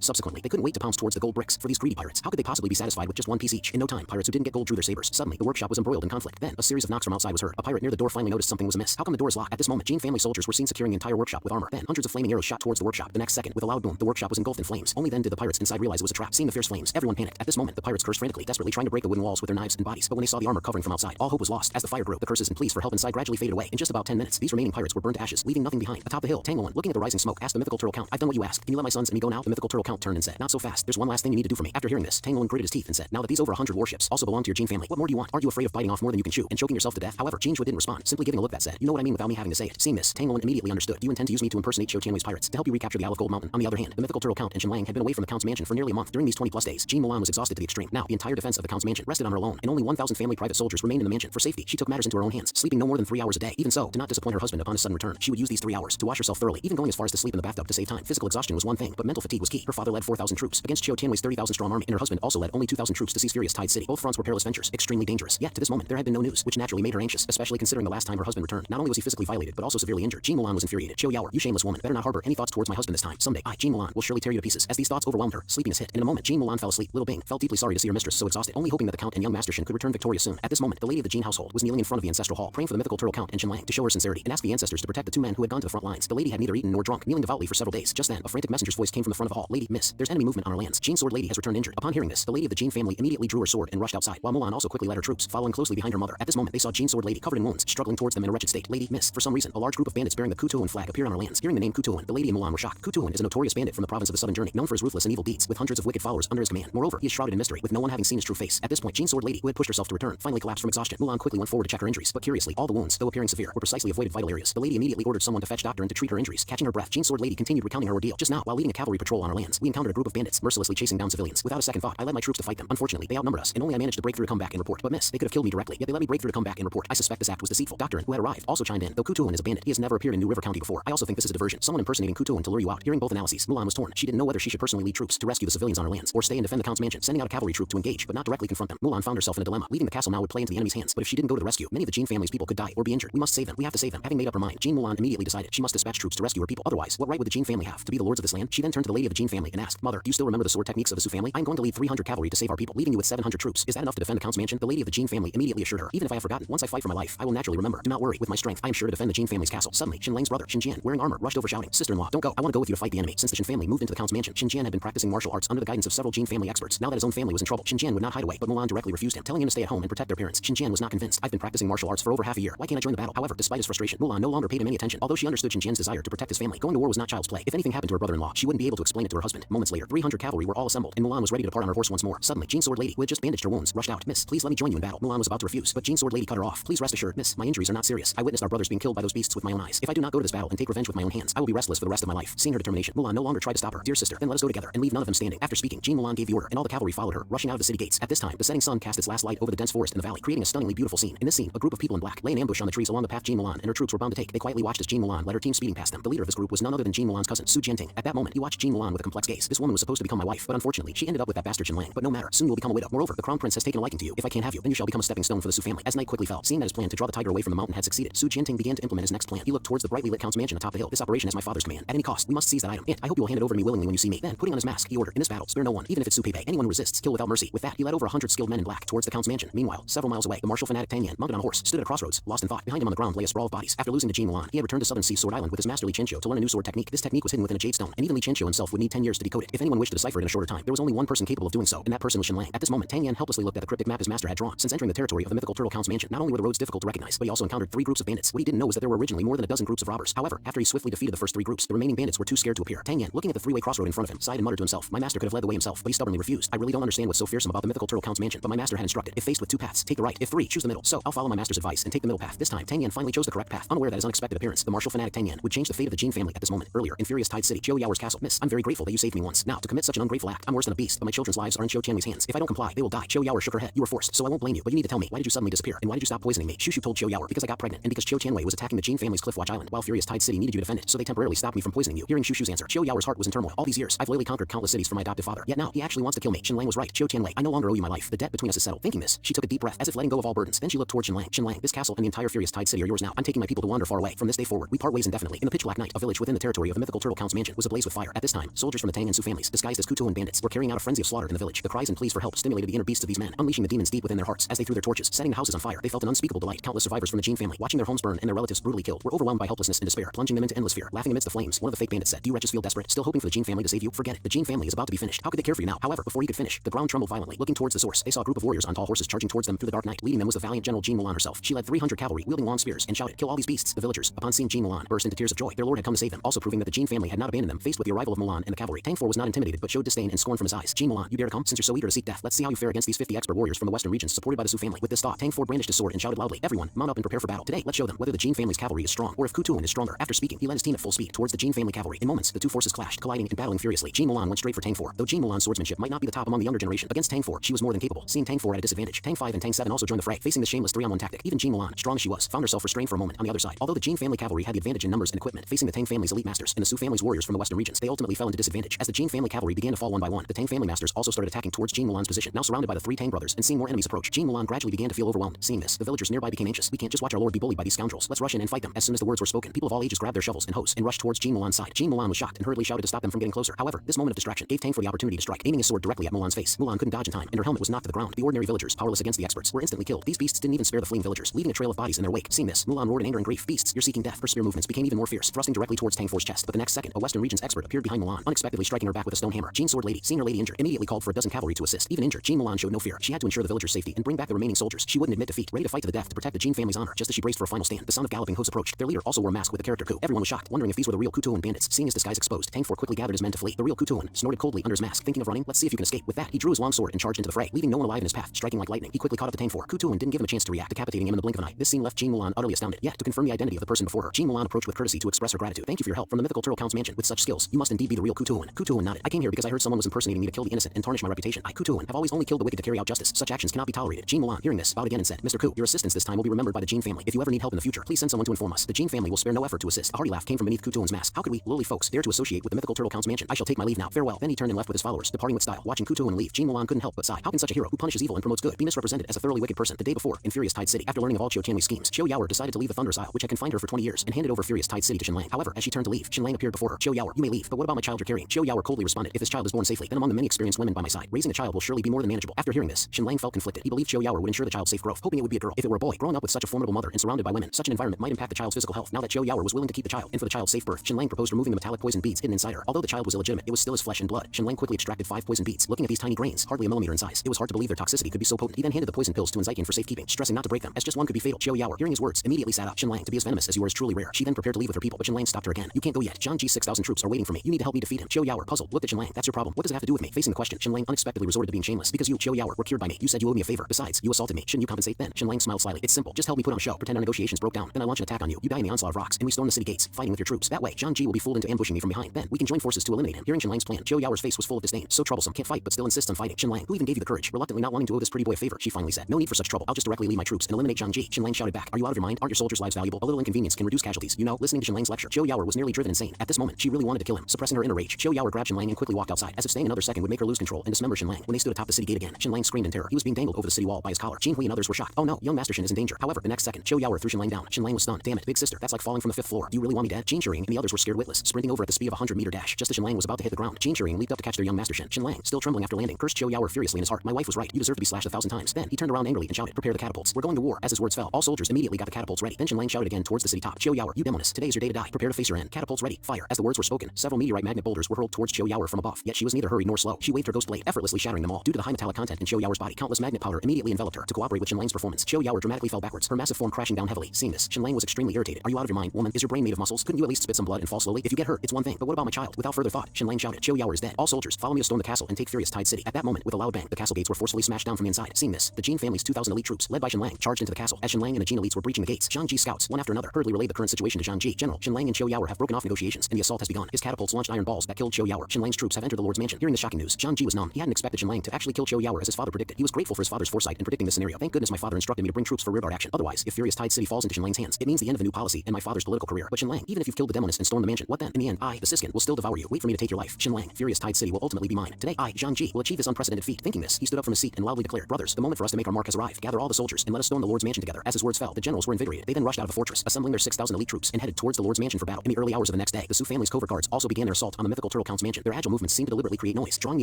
Subsequently, they couldn't wait to pounce towards the gold bricks. For these greedy pirates, how could they possibly be satisfied with just 1 piece each? In no time, pirates who didn't get gold drew their sabers. Suddenly, the workshop was embroiled in conflict. Then, a series of knocks from outside was heard. A pirate near the door finally noticed something was amiss. How come the door is locked? At this moment, Jin family soldiers were seen securing the entire workshop with armor. Then, hundreds of flaming arrows shot towards the workshop. The next second, with a loud boom, the workshop was engulfed in flames. Only then did the pirates inside realize it was a trap. Seeing the fierce flames, everyone panicked. At this moment, the pirates cursed frantically, desperately trying to break the wooden walls with their knives and bodies. But when they saw the armor covering from outside, all hope was lost. As the fire grew, the curses and pleas for help inside gradually faded away. In just about 10 minutes, these remaining pirates were burned to ashes, leaving nothing behind. Atop the hill, Tangluan, looking at the rising smoke, asked the mythical turtle count, I've done what you asked. Can you let my sons and me go now? The mythical turtle count turned and said, not so fast. There's one last thing you need to do for me. After hearing this, Tangluan gritted his teeth and said, now that these over 100 warships also belong to your Jin family, what more do you want? Aren't you afraid of biting off more than you can chew and choking yourself to death? However, Jinhua didn't respond, simply giving a look that said, you know what I mean without me having to say it. Seeing this, Tangluan immediately understood. Do you intend to use me to impersonate Qiu Tianwei's pirates to help you recapture the Isle of Gold Mountain? On the other hand, the mythical turtle count and Qinlang had been away from the count's mansion for nearly a month. During these 20+ days, Jin Mulan was exhausted to the extreme. Now, the entire defense of the count's mansion rested on her alone, and only 1,000 family private soldiers remained in the mansion. For safety, she took matters into her own hands, sleeping no more than 3 hours a day. Even so, to not disappoint her husband upon his sudden return, she would use these 3 hours to wash herself thoroughly, even going as far as to sleep in the bathtub to save time. Physical exhaustion was one thing, but mental fatigue was key. Her father led 4,000 troops against Qiu Tianwei's 30,000 strong army, and her husband also led only 2,000 troops to seize Furious Tide City. Both fronts were perilous ventures, extremely dangerous. Yet, to this moment, there had been no news, which naturally made her anxious, especially considering the last time her husband returned. Not only was he physically violated, but also severely injured. Jin Mulan was infuriated. Qiu Yaoer, you shameless woman, better not harbor any thoughts towards my husband this time. Someday, Jin Mulan, will surely tear you to pieces. As these thoughts overwhelmed her, sleepiness hit, and in a moment, Jin Mulan fell asleep. Little Bing felt deeply sorry to see her mistress so exhausted, only hoping that the Count and young Master Shin could return victorious soon. At this moment, the lady of the Jin household was kneeling in front of the ancestral hall, praying for the mythical turtle Count and Qinlang to show her sincerity and ask the ancestors to protect the 2 men who had gone to the front lines. The lady had neither eaten nor drunk, kneeling devoutly for several days. Just then, a frantic messenger's voice came from the front of the hall. Lady, miss, there's enemy movement on our lands. Jin Sword Lady has returned injured. Upon hearing this, the lady of the Jin family immediately drew her sword and rushed outside, while Mulan also quickly led her troops, following closely behind her mother. At this moment, they saw Jin Sword Lady covered in wounds, struggling towards them in a wretched state. Lady, miss, for some reason, a large group of bandits bearing the Kutuan flag appeared on our lands. Hearing the name Kutuan, the lady and Mulan were shocked. Kutuan is a notorious bandit from the province of the Southern Journey, known for his ruthless and evil deeds, with hundreds of wicked followers under his command. Moreover, he is shrouded in mystery, with no one having seen his true face. At this point, Jin Sword Lady, who had pushed herself to return, finally collapsed from exhaustion. Mulan quickly went forward to check her injuries, but curiously, all the wounds, though appearing severe, were precisely avoided vital areas. The lady immediately ordered someone to fetch doctor and to treat her injuries. Catching her breath, Jin Sword Lady continued recounting her ordeal. Just now, while leading a cavalry patrol on our lands, we encountered a group of bandits mercilessly chasing down civilians. Without a second thought, I led my troops to fight them. Unfortunately, they outnumbered us, and only I managed to break through to come back and report. But miss, they could have killed me directly, yet they let me break through to come back and report. I suspect this act was deceitful. Doctor, who had arrived, also chimed in. Though Kutuan is a bandit, he has never appeared in New River County before. I also think this is a diversion. Someone impersonating Kutuan to lure you out. Hearing both analyses, Mulan was torn. She didn't know whether she should personally lead troops to rescue the civilians on her lands, or stay and defend the Count's mansion, sending out a cavalry troop to engage, but not directly confront them. Mulan found herself in a dilemma. Leaving the castle now would play into the enemy's hands, but if she didn't go to the rescue, many of the Jin family's people could die. die or be injured. We must save them. We have to save them. Having made up her mind, Jean Mulan immediately decided she must dispatch troops to rescue her people. Otherwise, what right would the Jean family have to be the lords of this land? She then turned to the lady of the Jean family and asked, Mother, do you still remember the sword techniques of the Su family? I'm going to lead 300 cavalry to save our people, leaving you with 700 troops. Is that enough to defend the Count's mansion? The lady of the Jean family immediately assured her, even if I have forgotten, once I fight for my life, I will naturally remember. Do not worry, with my strength, I am sure to defend the Jean family's castle. Suddenly, Xin Lang's brother, Xin Jian, wearing armor, rushed over shouting, Sister-in-law, don't go. I want to go with you to fight the enemy. Since the Xin family moved into the Count's mansion, Xin Jian had been practicing martial arts under the guidance of several Jean family experts. Now that his own family was in trouble, Xin Jian would not hide away, but Mulan directly refused him, telling him to stay at home and protect their parents. Xin Jian was not convinced. I've been practicing martial arts for over half a year. Why can't I join the battle? However, despite his frustration, Mulan no longer paid him any attention. Although she understood Xin Jian's desire to protect his family, going to war was not child's play. If anything happened to her brother-in-law, she wouldn't be able to explain it to her husband. Moments later, 300 cavalry were all assembled, and Mulan was ready to depart on her horse once more. Suddenly, Jean Sword Lady, who had just bandaged her wounds, rushed out. Miss, please let me join you in battle. Mulan was about to refuse, but Jean Sword Lady cut her off. Please rest assured, Miss, my injuries are not serious. I witnessed our brothers being killed by those beasts with my own eyes. If I do not go to this battle and take revenge with my own hands, I will be restless for the rest of my life. Seeing her determination, Mulan no longer tried to stop her. Dear sister, then let us go together and leave none of them standing. After speaking, Jean Mulan gave the order, and all the cavalry followed her, rushing out of the city gates. At this time, the setting sun cast its last light over the dense forest in the valley, creating a stunningly beautiful scene. In this scene, a group of people in black lay in ambush on the trees along the path Jean Mulan and her troops were bound to take. They quietly watched as Jean Mulan led her team speeding past them. The leader of this group was none other than Jean Mulan's cousin, Su Jianting. At that moment, he watched Jean Mulan with a complex gaze. This woman was supposed to become my wife, but unfortunately, she ended up with that bastard Xin Lang. But no matter, soon you will become a widow. Moreover, the crown prince has taken a liking to you. If I can't have you, then you shall become a stepping stone for the Su family. As night quickly fell, seeing that his plan to draw the tiger away from the mountain had succeeded, Su Jianting began to implement his next plan. He looked towards the brightly lit Count's mansion atop the hill. This operation is my father's command. At any cost, we must seize that item. I hope you will hand it over to me willingly when you see me. Then, putting on his mask, he ordered, in this battle, spare no one, even if it's Su Pei. Anyone who resists, kill without mercy. With that, he led over 100 skilled men in black towards the Count's mansion. Meanwhile, several miles away, the martial fanatic Tang Yan, mounted on a horse, stood at a crossroads, lost in thought. Behind him on the ground lay a sprawl of bodies. After losing to Jean Mulan, he had returned to Southern Sea Sword Island with his master Li Qianqiu to learn a new sword technique. This technique was hidden within a jade stone, and even Li Qianqiu himself would need 10 years to decode it. If anyone wished to decipher it in a shorter time, there was only one person capable of doing so, and that person was Xin Lang. At this moment, Tang Yan helplessly looked at the cryptic map his master had drawn. Since entering the territory of the mythical turtle Count's mansion, not only were the roads difficult to recognize, but he also encountered 3 groups of bandits. What he didn't know was that there were originally more than a dozen groups of robbers. However, after he swiftly defeated the first 3 groups, the remaining bandits were too scared to appear. Tang Yan, looking at the 3-way crossroad in front of him, sighed and muttered to himself, my master could have led the way himself, but he stubbornly refused. I really don't understand what's so fearsome about the mythical turtle Count's mansion, but my master had instructed, if faced with 2 paths, take the right. If 3, choose the middle. So, I'll follow my master's advice and take the middle path. This time, Tang Yan finally chose the correct path, unaware that his unexpected appearance, the martial fanatic Tang Yan, would change the fate of the Jean family at this moment. Earlier, in Furious Tide City, Zhou Yaoer's castle. Miss, I'm very grateful that you saved me once. Now, to commit such an ungrateful act, I'm worse than a beast, but my children's lives are in Zhou Qianwei's hands. If I don't comply, they will die. Zhou Yaoer shook her head. You were forced, so I won't blame you, but you need to tell me, why did you suddenly disappear, and why did you stop poisoning me? Shushu told Zhou Yaoer, because I got pregnant, and because Zhou Qianwei was attacking the Jean family's Cliffwatch Island, while Furious Tide City needed you to defend it, so they temporarily stopped me from poisoning you. Hearing Shushu's answer, Zhou Yaoer's heart was in turmoil. All these years, I've loyally conquered countless cities for my adoptive father, yet now, he actually wants to kill me. Xin Lang was right. Zhou Qianwei, I no longer owe you my life. The debt between us is settled. Thinking this, she took a deep breath, as if letting go of all burdens. Then she looked toward Xin Lang. Xin Lang, this castle and the entire Furious Tide City are yours now. I'm taking my people to wander far away. From this day forward, we part ways indefinitely. In the pitch black night, a village within the territory of the mythical turtle Count's mansion was ablaze with fire. At this time, soldiers from the Tang and Su families, disguised as Kuto and bandits, were carrying out a frenzy of slaughter in the village. The cries and pleas for help stimulated the inner beasts of these men, unleashing the demons deep within their hearts. As they threw their torches, setting the houses on fire, they felt an unspeakable delight. Countless survivors from the Jean family, watching their homes burn and their relatives brutally killed, were overwhelmed by helplessness and despair, plunging them into endless fear. Laughing amidst the flames, one of the fake bandits said, "Do you wretches feel desperate, still hoping for the Jean family to save you? Forget it. The Jean family is about to be finished. How could they care for you now?" However, before he could finish, the ground trembled violently. Looking towards the source, they saw a group of warriors on tall horses charging towards them through the dark night. Leading them was the valiant General Jean Mulan herself. She led 300 cavalry, wielding long spears, and shouted, "Kill all these beasts!" The villagers, upon seeing Jean Mulan, burst into tears of joy. Their lord had come to save them, also proving that the Jean family had not abandoned them. Faced with the arrival of Mulan and the cavalry, Tang 4 was not intimidated, but showed disdain and scorn from his eyes. "Jean Mulan, you dare to come? Since you're so eager to seek death, let's see how you fare against these 50 expert warriors from the western regions, supported by the Su family." With this thought, Tang 4 brandished his sword and shouted loudly, "Everyone, mount up and prepare for battle. Today, let's show them whether the Jean family's cavalry is strong, or if Kutuan is stronger." After speaking, he led his team at full speed towards the Jean family cavalry. In moments, the 2 forces clashed, colliding and battling furiously. Jean Mulan went straight for Tang 4. Though Jean Mulan's swordsmanship might not be the top among the younger generation, against Tang 4, she was more than capable. Seeing Tang 4 at a disadvantage, Tang 5 and Tang 7 also joined the fray, facing the shameless 3-on-1 tactic. Even Jean Mulan, strong as she was, found herself restrained for a moment on the other side. Although the Jean family cavalry had the advantage in numbers and equipment, facing the Tang family's elite masters and the Su family's warriors from the western regions, they ultimately fell into disadvantage. As the Jean family cavalry began to fall one by one, the Tang family masters also started attacking towards Jean Mulan's position. Now surrounded by the 3 Tang brothers and seeing more enemies approach, Jean Mulan gradually began to feel overwhelmed. Seeing this, the villagers nearby became anxious. "We can't just watch our lord be bullied by these scoundrels. Let's rush in and fight them." As soon as the words were spoken, people of all ages grabbed their shovels and hoes and rushed towards Jean Mulan's side. Jean Mulan was shocked and hurriedly shouted to stop them from getting closer. However, this moment of distraction gave Tang 4 the opportunity to strike, aiming his sword directly at Mulan's face. Mulan couldn't dodge in time, and her helmet was knocked to the ground. The ordinary villagers, powerless against the experts, were instantly killed. These beasts didn't even spare the fleeing villagers, leaving a trail of bodies in their wake. Seeing this, Mulan roared in anger and grief, "Beasts, you're seeking death." Her spear movements became even more fierce, thrusting directly towards Tang 4's chest. But the next second, a Western region's expert appeared behind Mulan, unexpectedly striking her back with a stone hammer. Jean Sword Lady, seeing her lady injured, immediately called for a dozen cavalry to assist. Even injured, Jean Mulan showed no fear. She had to ensure the villagers' safety and bring back the remaining soldiers. She wouldn't admit defeat, ready to fight to the death to protect the Jean family's honor. Just as she braced for a final stand, the sound of galloping hoofs approached. Their leader also wore a mask with the character Ku. Everyone was shocked, wondering if these were the real Kutuan bandits. Seeing his disguise exposed, Tang 4 quickly gathered his men to flee. The real Kutuan snorted coldly under his mask, thinking of running. "Let's see if you can escape." With that, he drew his long sword and charged into the fray, leaving no one alive in his path, striking like lightning. He quickly caught up to Tang 4. Kutuan didn't give him a chance to react, decapitating him in the blink of an eye. This scene left Jean Mulan utterly astounded. Yet, to confirm the identity of the person before her, Jean Mulan approached with courtesy to express her gratitude. "Thank you for your help. From the mythical turtle Count's mansion. With such skills, you must indeed be the real Kutuan." Kutuan nodded. "I came here because I heard someone was impersonating me to kill the innocent and tarnish my reputation. I, Kutuan, have always only killed the wicked to carry out justice. Such actions cannot be tolerated." Jean Mulan, hearing this, bowed again and said, "Mr. Ku, your assistance this time will be remembered by the Jean family. If you ever need help in the future, please send someone to inform us. The Jean family will spare no effort to assist." A hearty laugh came from beneath Kutuan's mask. "How could we, lowly folks, dare to associate with the mythical turtle Count's mansion? I shall take my leave now. Farewell." Then he turned and left with his followers, departing with style. Watching Kutuan leave, Jean Mulan couldn't help but sigh. How can such a hero, who punishes evil and promotes good, be misrepresented as a thoroughly wicked person? The day before, in Furious Tide City, after learning of all Zhou Qianwei's family's schemes, Qiu Yaoer decided to leave the Thunderous Isle, which had confined her for 20 years, and handed over Furious Tide City to Qinlang. However, as she turned to leave, Qinlang appeared before her. Qiu Yaoer, you may leave, but what about my child you're carrying? Qiu Yaoer coldly responded, if this child is born safely, then among the many experienced women by my side, raising a child will surely be more than manageable. After hearing this, Qinlang felt conflicted. He believed Qiu Yaoer would ensure the child's safe growth, hoping it would be a girl. If it were a boy, growing up with such a formidable mother and surrounded by women, such an environment might impact the child's physical health. Now that Qiu Yaoer was willing to keep the child, and for the child's safe birth, Qinlang proposed removing the metallic poison beads hidden inside her. Although the child was illegitimate, it was still his flesh and blood. Qinlang quickly extracted 5 poison beads. Looking at these tiny grains, hardly a millimeter in size, it was hard to believe their toxicity could be so potent. He then handed the poison pills to Enzykian for safekeeping, stressing not to break them, as just one could be fatal. Qiu Yaoer, hearing his words, immediately sat up. Qinlang, to be as venomous as you are is truly rare. She then prepared to leave with her people, but Qinlang stopped her again. You can't go yet. Zhang Ji's 6,000 troops are waiting for me. You need to help me defeat him. Qiu Yaoer, puzzled, looked at Qinlang. That's your problem. What does it have to do with me? Facing the question, Qinlang unexpectedly resorted to being shameless. Because you, Qiu Yaoer, were cured by me. You said you owed me a favor. Besides, you assaulted me. Shouldn't you compensate then? Qinlang smiled slyly. It's simple. Just help me put on a show. Pretend our negotiations broke down. Then I launch an attack on you. You die in the onslaught of rocks, and we storm the city gates, fighting with your troops. That way, Zhang Ji will be fooled into ambushing me from behind. Then we can join forces to eliminate him. Hearing Qinlang's plan, Qiu Yaoer's face was full of disdain. So troublesome. Can't fight, but still insists on fighting. Qinlang, who even gave you the courage? Reluctantly not wanting to owe this pretty boy a favor, she finally said. No need for such trouble. I'll just directly lead my troops and eliminate Zhang Ji. Qinlang shouted back. Are you out of your mind? Aren't your soldiers' lives valuable? A little inconvenience can reduce casualties. You know, listening to Qinlang's lecture, Qiu Yaoer was nearly driven insane. At this moment, she really wanted to kill him. Suppressing her inner rage, Qiu Yaoer grabbed Qinlang and quickly walked outside, as if staying another second would make her lose control and dismember Qinlang. When they stood atop the city gate again, Qinlang screamed in terror. He was being dangled over the city wall by his collar. Qin Hui and others were shocked. Oh no, young Master Shin is in danger. However, the next second, Qiu Yaoer threw Qinlang down. Qinlang was stunned. Damn it, big sister, that's like falling from the 5th floor. Do you really want me dead? Qin Shuring and the others were scared witless, sprinting over at the speed of a 100-meter dash. Just as Qinlang was about to hit the ground, Qin Shuring leaped up to catch their young Master Shin. Qinlang, still trembling after landing, cursed Qiu Yaoer furiously in his heart. My wife was right. You deserve to be slashed 1,000 times. Then he turned around angrily and shouted, prepare the catapults. We're going to war. As his words fell, all soldiers immediately got the catapults ready. Then Qinlang shouted again towards the city top. Qiu Yaoer, you demoness, today is your day to die. Prepare to face your end. Catapults ready. Fire. As the words were spoken, several meteorite magnet boulders were hurled towards Qiu Yaoer from above. Yet she was neither hurried nor slow. She waved her ghost blade, effortlessly shattering them all. Due to the high metallic content in Qiu Yaoer's body, countless magnet powder immediately enveloped her. To cooperate with Qinlang's performance, Qiu Yaoer dramatically fell backwards, her massive form crashing down heavily. Seeing this, Qinlang was extremely irritated. Are you out of your mind, woman? Is your brain made of muscles? Couldn't you at least spit some blood and fall slowly? If you get hurt, it's one thing, but what about my child? Without further thought, Qinlang shouted, Qiu Yaoer is dead. All soldiers, follow me to storm the castle and take Furious Tide City. At that moment, with a loud bang, the castle gates were forcefully smashed down from the inside. Seeing this, the Jin family's 2,000 elite troops, led by Qinlang, charged into the castle. As Qinlang and the Jin elites were breaching the gates, Zhang Ji's scouts, one after another, hurriedly relayed the current situation to Zhang Ji. General, Qinlang and Qiu Yaoer have broken off negotiations, and the assault has begun. His catapults launched iron balls that killed Qiu Yaoer. Qinlang's troops have entered the Lord's mansion. Hearing the shocking news, Zhang Ji was numb. He hadn't expected Qinlang to actually kill Qiu Yaoer as his father predicted. He was grateful for his father's foresight in predicting this scenario. Thank goodness my father instructed me to bring troops for rearguard action. Otherwise, if Furious Tide City falls into Qinlang's hands, it means the end of a new policy and my father's political career. But Qinlang, even if you've killed the demoness and stormed the mansion, what then? In the end, I, the Siskin, will still devour you. Wait for me to take your life. Qinlang, Furious Tide City will ultimately be mine. Today, I, Zhang Ji, will achieve this unprecedented feat. Thinking this, he stood up from his seat and loudly declared, brothers, the moment for us to make our mark has arrived. Gather all the soldiers and let us storm the Lord's mansion together. As his words fell, the generals were invigorated. They then rushed out of the fortress, assembling their 6,000 elite troops, and headed towards the Lord's mansion for battle. In the early hours of the next day, the Su family's covert guards also began their assault on the mythical Turtle Count's mansion. Their agile movements seemed to deliberately create noise, drawing the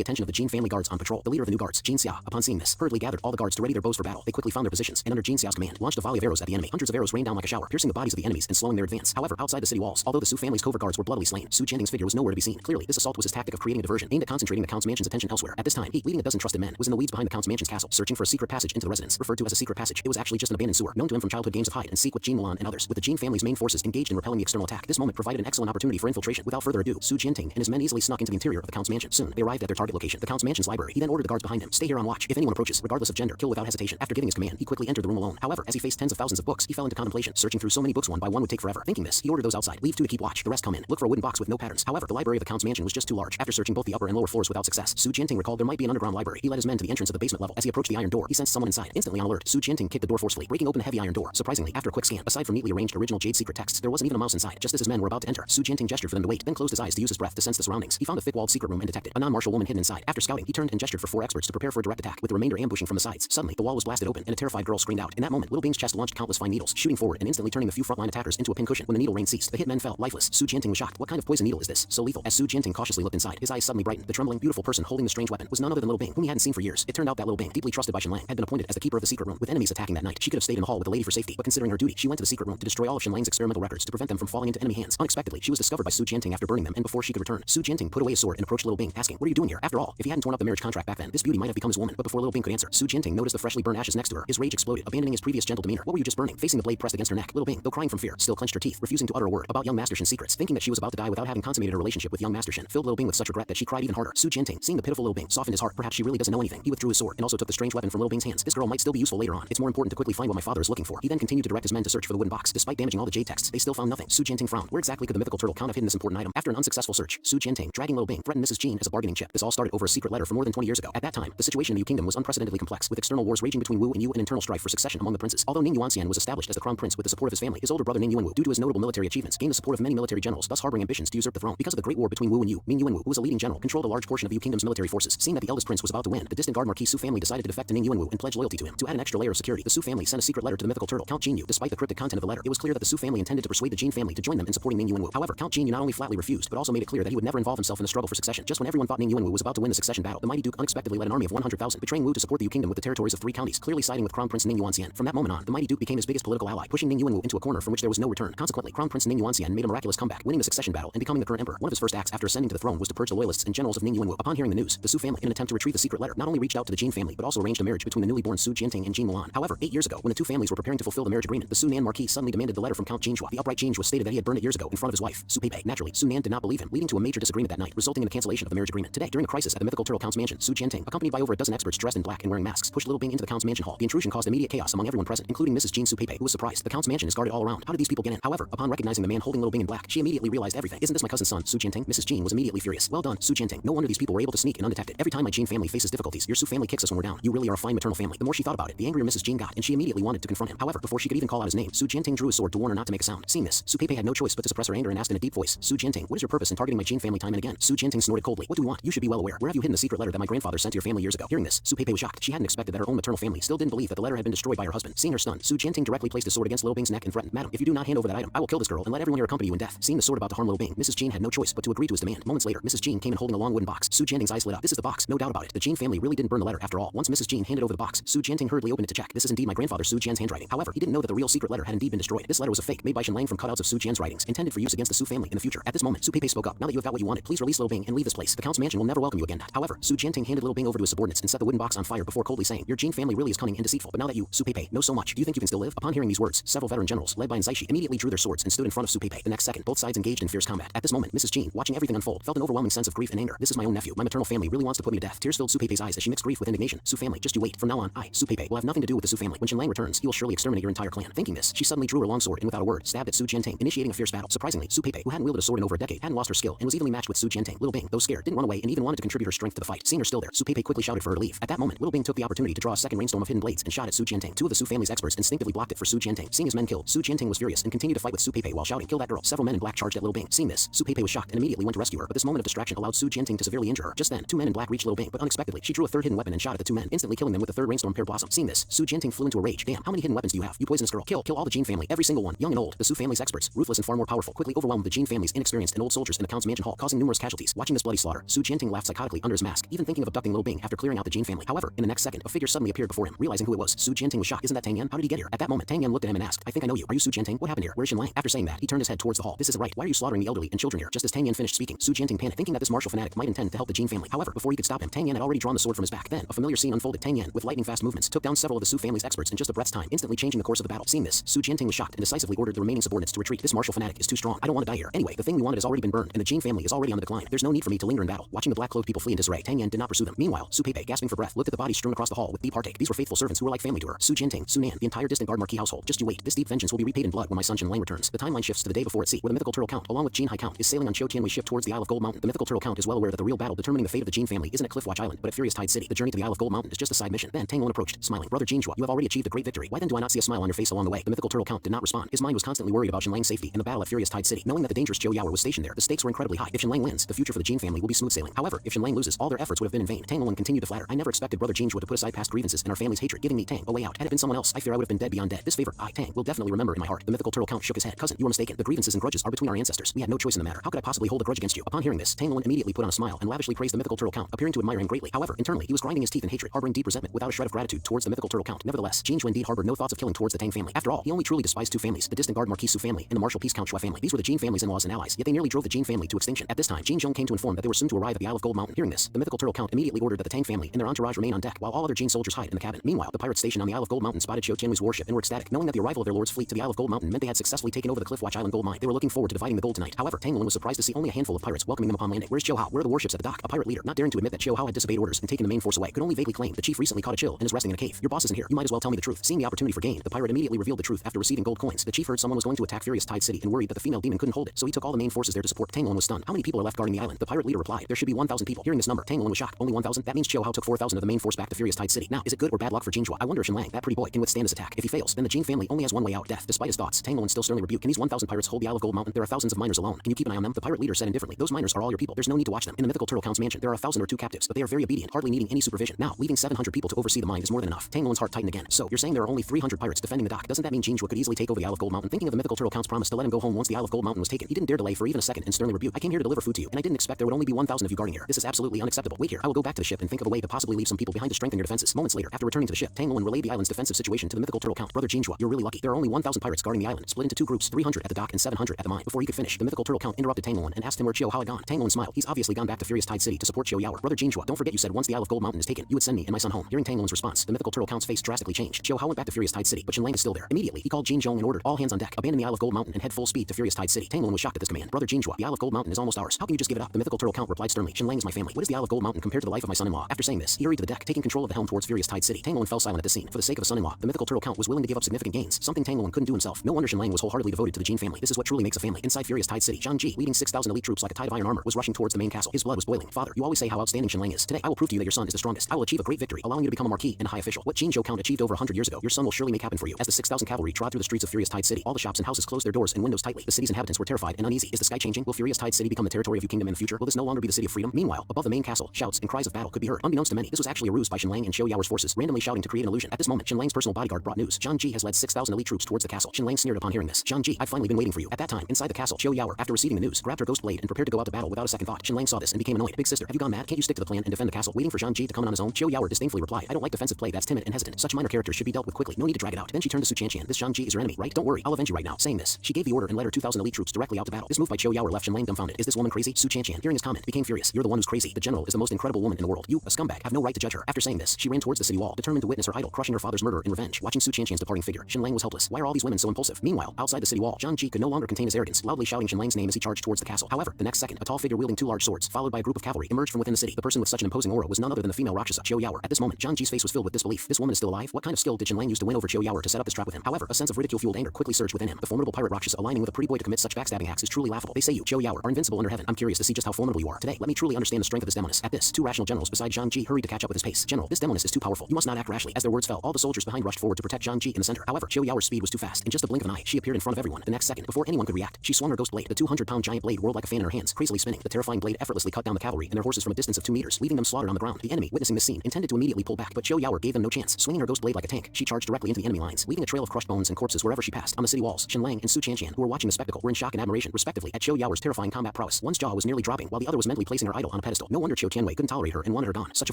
attention of the Jin family guards on patrol. The leader of the new guards, Jin Xia, upon seeing this, hurriedly gathered all the guards to ready their bows for battle. They quickly found their positions, and under Jin Xiao's command, launched a volley of arrows at the enemy. Hundreds of arrows rained down like a shower, piercing the bodies of the enemies and slowing their advance. However, outside the city walls, although the Su family's covert guards were bloodily slain, Su Jianting's figure was nowhere to be seen. Clearly, this assault was his tactic of creating a diversion, aimed at concentrating the Count's mansion's attention elsewhere. At this time, he, leading a dozen trusted men, was in the weeds behind the Count's mansion's castle, searching for a secret passage into the residence. Referred to as a secret passage, it was actually just an abandoned sewer, known to him from childhood games of hide and seek with Jin Mulan and others. With the Jin family's main forces engaged in repelling the external attack, this moment provided an excellent opportunity for infiltration. Without further ado, Su Jianting and his men easily snuck into the interior of the Count's mansion. Soon, they arrived at their target location, the Count's mansion's library. He then ordered the guards behind him, stay here on watch. If anyone approaches, regardless of gender, kill without hesitation. After giving his command, he quickly entered the room alone. However, as he faced tens of thousands of books, he fell into contemplation. Searching through so many books one by one would take forever. Thinking this, he ordered those outside, leave two to keep watch. The rest come in. Look for a wooden box with no patterns. However, the library of the Count's mansion was just too large. After searching both the upper and lower floors without success, Su Jianting recalled there might be an underground library. He led his men to the entrance of the basement level. As he approached the iron door, he sensed someone inside. Instantly on alert, Su Jianting kicked the door forcefully, breaking open the heavy iron door. Surprisingly, after a quick scan, aside from neatly arranged original jade secret texts, there wasn't even a mouse inside. Just as his men were about to enter, Su Jianting gestured for them to wait, then closed his eyes to use his breath to sense the surroundings. He found a thick-walled secret room and detected a non-martial woman hidden inside. After scouting, he turned and gestured for 4 experts to prepare for a direct attack, with the remainder ambushing from the sides. Suddenly, the wall was blasted open, and a terrified girl screamed out. In that moment, Little Bing's chest launched countless fine needles, shooting forward and instantly turning the few frontline attackers into a pincushion. When the needle rain ceased, the hit men fell lifeless. Su Jianting was shocked. What kind of poison needle is this? So lethal. As Su Jianting cautiously looked inside, his eyes suddenly brightened. The trembling, beautiful person holding the strange weapon was none other than Little Bing, whom he hadn't seen for years. It turned out that Little Bing, deeply trusted by Qinlang, had been appointed as the keeper of the secret room. With enemies attacking that night, she could have stayed in the hall with the lady for safety, but considering her duty, she went to the secret room to destroy all of Qinlang's experimental records to prevent them from falling into enemy hands. Unexpectedly, she was discovered by Su Jianting after burning them, and before she could return, Su Jianting put away his sword and approached Little Bing, asking, "What are you doing here?" After all, if he hadn't torn up the marriage contract back then, this beauty might have become his woman. But before Little Bing could answer, Su Jianting noticed the freshly burned ashes next to her. His rage exploded, abandoning his previous gentle demeanor. What were you just burning? Facing the blade pressed against her neck, Little Bing, though crying from fear, still clenched her teeth, refusing to utter a word about young Master Shin's secrets. Thinking that she was about to die without having consummated a relationship with young Master Shin, filled Little Bing with such regret that she cried even harder. Su Jianting, seeing the pitiful Little Bing, softened his heart. Perhaps she really doesn't know anything. He withdrew his sword and also took the strange weapon from Little Bing's hands. This girl might still be useful later on. It's more important to quickly find what my father is looking for. He then continued to direct his men to search for the wooden box. Despite damaging all the jade texts, they still found nothing. Su Jianting frowned. Where exactly could the mythical turtle count have hidden this important item? After an unsuccessful search, Su Jianting, dragging Little Bing, threatened Mrs. Jean as a bargaining chip. This all started over a secret letter from more than 20 years ago. At that time, the situation in the Yu Kingdom was unprecedentedly complex, with external wars raging between Wu and Yu and internal strife for succession among the princes. Although Ning Yuanxian was established as the crown prince with the support of his family, his older brother Ning Yuanwu, due to his notable military achievements, gained the support of many military generals, thus harboring ambitions to usurp the throne. Because of the great war between Wu and Yu, Ning Yuanwu, who was a leading general, controlled a large portion of the Yu Kingdom's military forces. Seeing that the eldest prince was about to win, the distant guard Marquis Su family decided to defect to Ning Yuanwu and pledge loyalty to him. To add an extra layer of security, the Su family sent a secret letter to the mythical turtle, Count Qingyuan. Despite the cryptic content of the letter, it was clear that the Su family intended to persuade the Jin family to join them in supporting Ning Yuanwu. However, Count Qingyuan not only flatly refused, but also made it clear that he would never involve himself in the struggle for succession. Just when everyone thought Ning Yuanwu was about to win the succession battle, the mighty duke unexpectedly led an army of 100,000, betraying Wu to support the Yu kingdom with the territories of 3 counties, clearly siding with Crown Prince Ning Yuanxian. From that moment on, the mighty duke became his biggest political ally, pushing Ning Yuanwu into a corner from which there was no return. Consequently, Crown Prince Ning Yuanxian made a miraculous comeback, winning the succession battle and becoming the current emperor. One of his first acts after ascending to the throne was to purge the loyalists and generals of Ning Yuanwu. Upon hearing the news, the Su family, in an attempt to retrieve the secret letter, not only reached out to the Jin family but also arranged a marriage between the newly born Su Jianting and Jin Mulan. However, 8 years ago, when the two families were preparing to fulfill the marriage agreement, the Su Nan Marquis suddenly demanded the letter from Count Qingyuan. The upright Qingyuan stated that he had burned it years ago in front of his wife, Su Peipei. Naturally, Su Nan did not believe him, leading to a major disagreement that night, resulting in the cancellation of the marriage agreement. Today, during a crisis at the mythical turtle Count's mansion, Su Jianting, accompanied by over a dozen experts dressed in black and wearing masks, pushed Little Bing into the Count's mansion hall. The intrusion caused immediate chaos among everyone present, including Mrs. Jin Su Peipei, who was surprised. The Count's mansion is guarded all around. How did these people get in? However, upon recognizing the man holding Little Bing in black, she immediately realized everything. Isn't this my cousin's son, Su Jianting? Mrs. Jin was immediately furious. Well done, Su Jianting. No wonder these people were able to sneak in undetected. Every time my Jin family faces difficulties, your Su family kicks us when we're down. You really are a fine maternal family. The more she thought about it, the angrier Mrs. Jin got, and she immediately wanted to confront him. However, before she could even call out his name, Su Jianting drew his sword to warn her not to make a sound. Seeing this, Su Peipei had no choice but to suppress her anger and asked in a deep voice, Su Jianting, what is your purpose in targeting my Jin family time and again? Su Jianting snorted coldly. What do you want? You should be well aware. Where have you hidden the secret letter that my grandfather sent to your family years ago? Hearing this, Su Peipei was shocked. She hadn't expected that her own maternal family still didn't believe that the letter had been destroyed by her husband. Seeing her stunned, Su Jianting directly placed his sword against Little Bing's neck and threatened, Madam, if you do not hand over that item, I will kill this girl and let everyone here accompany you in death. Seeing the sword about to harm Little Bing, Mrs. Jin had no choice but to agree to his demand. Moments later, Mrs. Jin came in holding a long wooden box. Su Jianting's eyes lit up. This is the box, no doubt about it. The Jin family really didn't burn the letter after all. Once Mrs. Jin handed over the box, Su Jianting hurriedly opened it to check. This is indeed my grandfather Su Jian's handwriting. However, he didn't know that the real secret letter had indeed been destroyed. This letter was a fake made by Shen Lang from cutouts of Su Jian's writings, intended for use against the Su family in the future. At this moment, Su Peipei spoke up. Now that you have got what you wanted, please release Little Bing and leave this place. The Count's mansion will never welcome you again. However, Su Jianting handed Little Bing over to his subordinates and set the wooden box on fire before coldly saying, your Jin family really is cunning and deceitful. But now that you, Su Peipei, know so much, do you think you can still live? Upon hearing these words, several veteran generals, led by Nzaishi, immediately drew their swords and stood in front of Su Peipei. The next second, both sides engaged in fierce combat. At this moment, Mrs. Jin, watching everything unfold, felt an overwhelming sense of grief and anger. This is my own nephew. My maternal family really wants to put me to death. Tears filled Su Peipei's eyes as she mixed grief with indignation. Su family, just you wait. From now on, I, Su Peipei, will have nothing to do with the Su family. When Shen Lang returns, he will surely exterminate your entire clan. Thinking this, she suddenly drew her long sword and without a word, stabbed at Su Jianting, initiating a fierce battle. Surprisingly, Su Peipei, who hadn't wielded a sword in over a decade, hadn't lost her skill and was evenly matched with Su Jianting. Little Bing, though scared, didn't run away and even wanted to contribute her strength to the fight. Seeing her still there, Su Peipei quickly shouted for her to leave. At that moment, Little Bing took the opportunity to draw a second rainstorm of hidden blades and shot at Su Jianting. Two of the Su family's experts instinctively blocked it for Su Jianting. Seeing his men killed, Su Jianting was furious and continued to fight with Su Peipei while shouting, kill that girl. Several men in black charged at Little Bing. Seeing this, Su Peipei was shocked and immediately went to rescue her, but this moment of distraction allowed Su Jianting to severely injure her. Just then, 2 men in black reached Little Bing, but unexpectedly, she drew a third hidden weapon and shot at the 2 men, instantly killing them with the third rainstorm pear blossom. Seeing this, Su Jianting flew into a rage. Damn, how many hidden weapons do you have? You poisonous girl. Kill all the Jin family, every single one, young and old. The Su family's experts, ruthless and far more powerful, quickly overwhelmed the Jin family's inexperienced and old soldiers in the Count's mansion hall, causing numerous casualties. Watching this bloody slaughter, Su Jianting laughed psychotically under his mask, even thinking of abducting Little Bing after clearing out the Jin family. However, in the next second, a figure suddenly appeared before him. Realizing who it was, Su Jianting was shocked. Isn't that Tang Yan? How did he get here? At that moment, Tang Yan looked at him and asked, I think I know you. Are you Su Jianting? What happened here? Where's Shen Lang? After saying that, he turned his head towards the hall. This isn't right. Why are you slaughtering the elderly and children here? Just as Tang Yan finished speaking, Su Jianting panicked, thinking that this martial fanatic might intend to help the Jin family. However, before he could stop him, Tang Yan had already drawn the sword from his back. Then, a familiar scene unfolded. Tang Yan, with lightning fast movements, took down several of the Su family's experts in just a breath's time, instantly changing the course of the battle. Seeing this, Su Jianting was shocked and decisively ordered the remaining subordinates to retreat. This martial fanatic is too strong. I don't want to die here. Anyway, the thing we wanted has already been burned, and the Jin family is already on the decline. There's no need for me to linger in battle. Watching the black-cloaked people flee in disarray, Tang Yan did not pursue them. Meanwhile, Su Peipei, gasping for breath, looked at the bodies strewn across the hall with deep heartache. These were faithful servants who were like family to her. Su Jianting, Su Nan, the entire distant guard marquis household. Just you wait. This deep vengeance will be repaid in blood when my son Shen Lang returns. The timeline shifts to the day before at sea, where the mythical turtle Count, along with Jin High Count, is sailing on Qiu Tianwei ship towards the Isle of Gold Mountain. The mythical turtle Count is well aware that the real battle determining the fate of the Jin family isn't at Cliffwatch Island, but at Furious Tide City. The journey to the Isle of Gold Mountain is just a side mission. Then Tang Lun approached, smiling. Brother Jinhua, you have already achieved a great victory. Why then do I not see a smile on your face along the way? The mythical turtle Count did not respond. His mind was constantly worried about Shen Lang's safety in the battle at Furious Tide City. Knowing that the dangerous Zhou Yaoer was stationed there, the stakes were incredibly high. If Shen Lang wins, the future for the Jin family will be smooth sailing. However, if Shen Lang loses, all their efforts would have been in vain. Tang Lun continued to flatter. I never expected Brother Jinhua to put aside past grievances and our family's hatred, giving me Tang a way out. Had it been someone else, I fear I would have been dead beyond dead. This favor, I, Tang, will definitely remember in my heart. The mythical turtle Count shook his head. Cousin, you are mistaken. The grievances and grudges are between our ancestors. We had no choice in the matter. How could I possibly hold a grudge against you? Upon hearing this, Tang Lun immediately put on a smile and lavishly praised the mythical turtle Count, appearing to admire him greatly. However, internally, he was grinding his teeth in hatred, harboring deep resentment without a shred of gratitude towards the mythical turtle Count. Nevertheless, Jinhua indeed harbored no thoughts of killing towards the Tang family. After all, he only truly despised 2 families, the distant guard marquis Su family and the martial peace Count Hua family. These were the Jin family's in-laws and allies, yet they nearly drove the Jin family to extinction. At this time, Jin Zhong came to inform that they were soon to arrive at the Isle of Gold Mountain. Hearing this, the mythical turtle Count immediately ordered that the Tang family and their entourage remain on deck, while all other Jin soldiers hide in the cabin. Meanwhile, the pirates stationed on the Isle of Gold Mountain spotted Qiu Tianwei's warship and were ecstatic, knowing that the arrival of their lord's fleet to the Isle of Gold Mountain meant they had successfully taken over the Cliffwatch Island gold mine. They were looking forward to dividing the gold tonight. However, Tang Lun was surprised to see only a handful of pirates welcoming them upon landing. Where's Qiu Hao? Where are the warships at the dock? A pirate leader, not daring to admit that Qiu Hao had disobeyed orders and taken the main force away, could only vaguely claim the chief recently caught a chill and is resting in a cave. Your boss isn't here. You might as well tell me the truth. Seeing the opportunity for gain, the pirate immediately revealed the truth after receiving gold coins. The chief heard someone was going to attack Furious Tide City and worried that the female demon couldn't hold it, so he took all the main forces there to support. Tang Lun was stunned. How many people are left guarding the island? The pirate leader replied, there should be 1,000 people. Hearing this number, Tang Lun was shocked. Only 1,000? That means Qiu Hao took 4,000 of the main force back to Furious Tide City. Now, is it good or bad luck for Jinhua? I wonder if Shen Lang, that pretty boy, can withstand his attack. If he fails, then the Jin family only has one way out, death. Despite his thoughts, Tang Lun still sternly rebuked. Can these 1,000 pirates hold the Isle of Gold Mountain? There are thousands of miners alone. Can you keep an eye on them? The pirate leader said indifferently. Those miners are all your people. There's no need to watch them. In the mythical turtle Count's mansion, there are 1,000 or 2 captives, but they are very obedient, hardly needing any supervision. Now, leaving 700 people to oversee the mine is more than enough. Tang Lun's heart tightened again. So, you're saying there are only 300 pirates defending the dock. Doesn't that mean Qingyuan could easily take over the Isle of Gold Mountain? Thinking of the mythical turtle count's promise to let him go home once the Isle of Gold Mountain was taken, he didn't dare delay for even a second and sternly rebuked, "I came here to deliver food to you, and I didn't expect there would only be 1,000 of you guarding here. This is absolutely unacceptable. Wait here. I will go back to the ship and think of a way to possibly leave some people behind to strengthen your defenses." Moments later, after returning to the ship, Tang Luan relayed the island's defensive situation to the mythical turtle count. "Brother Qingyuan, you're really lucky. There are only 1,000 pirates guarding the island, split into two groups, 300 at the dock and 700 at the mine." Before he could finish, the mythical turtle count interrupted Tang Luan and asked him where Hua had gone. Tang Luan smiled. "He's obviously gone back to Furious Tide City to support Yao. Brother Qingyuan, don't forget you said once the Isle of Gold Mountain is taken, you would send me and my son home." Hearing Tang Luan's response, the mythical turtle count's face drastically changed. Hua went back to Furious Tide City, but Qingyun is still there. Immediately, he called Qingyun and ordered all hands on deck, abandon the Isle of Gold Mountain and head full speed to Furious Tide City. Tang Luan was shocked at this command. "Brother Qingyuan, the Isle of Gold Mountain is almost ours. How can you just give it up?" The mythical turtle count replied sternly, "Qingyun is my family. What is the Isle of Gold Mountain compared to the life of my son-in-law?" After saying this, he hurried to the deck, taking control of the helm towards Furious Tide City. Tang Luan fell silent at this scene. For the sake of a son-in-law, the mythical turtle count was willing to give up significant gains, something Tang Luan couldn't do himself. No wonder Qingyun was wholeheartedly devoted to the Jin family. This is what truly makes a family. Inside Furious Tide City, Zhang Ji, leading 6,000 elite troops like a tide of iron armor, was rushing towards the main castle. His blood was boiling. "Father, you always say how outstanding Qingyun is. Today, I will prove to you that your son is the strongest. I will achieve a great victory, allowing you to become a marquis and a high official. What Qingyuan count achieved over 100 years ago, your son will surely make happen for you." As the 6,000 cavalry trod through the streets of Furious Tide City, all the shops and houses closed their doors and windows tightly. The city's inhabitants were terrified and uneasy. Is the sky changing? Will Furious Tide City become the territory of your kingdom in the future? Will this no longer be the city of freedom? Meanwhile, above the main castle, shouts and cries of battle could be heard. Unbeknownst to many, this was actually a ruse by Qingyun and Yao's forces, randomly shouting to create an illusion. At this moment, Qingyun's personal bodyguard brought news. Zhang Ji has led 6,000 elite troops towards the castle. Qingyun sneered upon hearing this. "Zhang Ji, I've finally been waiting for you." At that time, inside the castle, Yao, after receiving the news, grabbed her ghost blade and prepared to go out to battle without a second thought. Qingyun saw this and became annoyed. "Big sister, have you gone mad? Can't you stick to the plan and defend the castle, waiting for Zhang Ji to come in on his own?" Yao disdainfully replied, "I don't like defensive play that's timid and hesitant. Such minor characters should be dealt with quickly. No need to drag it out." Then she turned to Su Qianqian. "This Zhang Ji is your enemy, right? Don't worry, I'll avenge you right now." Saying this, she gave the order and led her 2,000 elite troops directly out to battle. This move by Yao left Qingyun dumbfounded. "Is this woman crazy?" Su Qianqian, hearing his comment, became furious. "You're the one who's crazy. The general is the most incredible woman in the world. You, a scumbag, have no right to judge her." After saying this, she ran towards the city wall, determined to witness her idol crushing her father's murder in revenge. Watching Su Qianqian's departing figure, Qingyun was helpless. Why are all these women so impulsive? Meanwhile, outside the city wall, Zhang Ji could no longer contain his arrogance, loudly shouting Qingyun's name as he charged towards the castle. However, the next second, a tall figure wielding two large swords, followed by a group of cavalry, emerged from within the city. The person with such an imposing aura was none other than the female Rakshasa, Yao. At this moment, Zhang Ji's face was filled with disbelief. This woman is still alive? What kind of skill did Qingyun use to win over Yao to set up this trap with him? However, a sense of ridicule-fueled anger quickly surged within him. The formidable pirate Rakshasa aligning with a pretty boy to commit such backstabbing acts is truly laughable. They say you, Yao, are invincible under heaven. I'm curious to see just how formidable you are. Today, let me truly understand the strength of this demoness. At this, two rational generals beside Zhang Ji hurried to catch up with his pace. "General, this demoness is too powerful. You must not act rashly." As their words fell, all the soldiers behind rushed forward to protect Zhang Ji in the center. However, Yao's speed was too fast. In just a blink of an eye, she appeared in front of everyone. The next second, before anyone could react, she swung her ghost blade. The 200-pound giant blade whirled like a fan in her hands, crazily spinning. The terrifying blade effortlessly cut down the cavalry and their horses from a distance of 2 meters, leaving them slaughtered on the ground. The enemy, witnessing this scene, intended to immediately pull back, but Yao gave them no chance. Swinging her ghost blade like a tank, she charged directly into the enemy lines, leaving a trail of crushed bones and corpses wherever she passed. On the city walls, Qingyun and Su Qianqian, who were watching the spectacle, were in shock and admiration, respectively, at Yao's terrifying combat prowess. One's jaw was nearly dropping, while the other was mentally placing her idol on a pedestal. No wonder Tianwei couldn't tolerate her and wanted her gone. Such a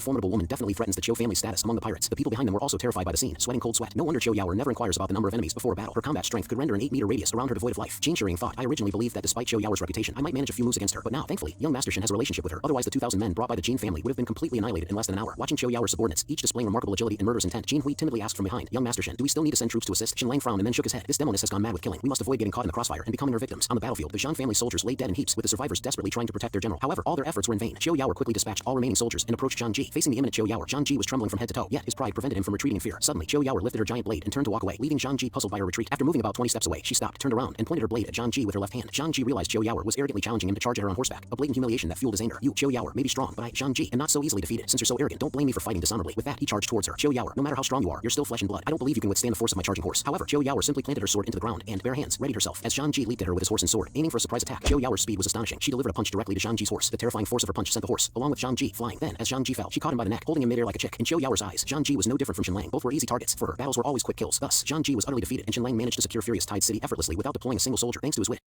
formidable woman definitely threatens the Qiu family's status among the pirates. The people behind them were also terrified by the scene, sweating cold sweat. No wonder Yao never inquires about the number of enemies before a battle. Her combat strength could render an 8-meter radius around her devoid of life. Qin Shiring thought, "I originally believed that despite Yao's reputation, I might manage a few moves against her, but now, thankfully, young Master Shin has a relationship with her. Otherwise, the 2,000 men brought by the Jin family would have been completely annihilated in less than an hour." Watching Yao's subordinates, each displaying remarkable agility and murderous intent, Jin Hui timidly asked from behind, "Young Master Shin, do we still need to send troops to assist?" Qingyun frowned and then shook his head. "This demoness has gone mad with killing. We must avoid getting caught in the crossfire and becoming her victims." On the battlefield, the Zhang family soldiers lay dead in heaps, with the survivors desperately trying to protect their general. However, all their efforts were in vain. Yao quickly dispatched all remaining soldiers and approached Zhang Ji. Facing the imminent Yao, Zhang Ji was trembling from head to toe, yet his pride prevented him from retreating in fear. Suddenly, Yao lifted her giant blade and turned to walk away, leaving Zhang Ji puzzled by her retreat. After moving about 20 steps away, she stopped, turned around, and pointed her blade at Zhang Ji with her left hand. Zhang Ji realized Yao was arrogantly challenging him to charge at her on horseback, a blatant humiliation that fueled his anger. "You, Yao, may be strong, but I, Zhang Ji, am not so easily defeated. Since you're so arrogant, don't blame me for fighting dishonorably." With that, he charged towards her. Yao, no matter how strong you are, you're still flesh and blood. I don't believe you can withstand the force of my charging horse." However, Yao simply planted her sword into the ground and, bare hands, readied herself. As Zhang Ji leaped at her with his horse and sword, aiming for a surprise attack, Yao's speed was astonishing. She delivered a punch directly to Zhang Ji's horse. The terrifying force of her punch sent the horse, along with Zhang Ji, flying. Then, as Zhang Ji fell, she caught him by the neck, holding him midair like a chick. In Yao's eyes, Zhang Ji was no different from Qingyun. Both were easy targets. For her, battles were always quick kills. Thus, Zhang Ji was utterly defeated, and Qingyun managed to secure Furious Tide City effortlessly without deploying a single soldier, thanks to his wit.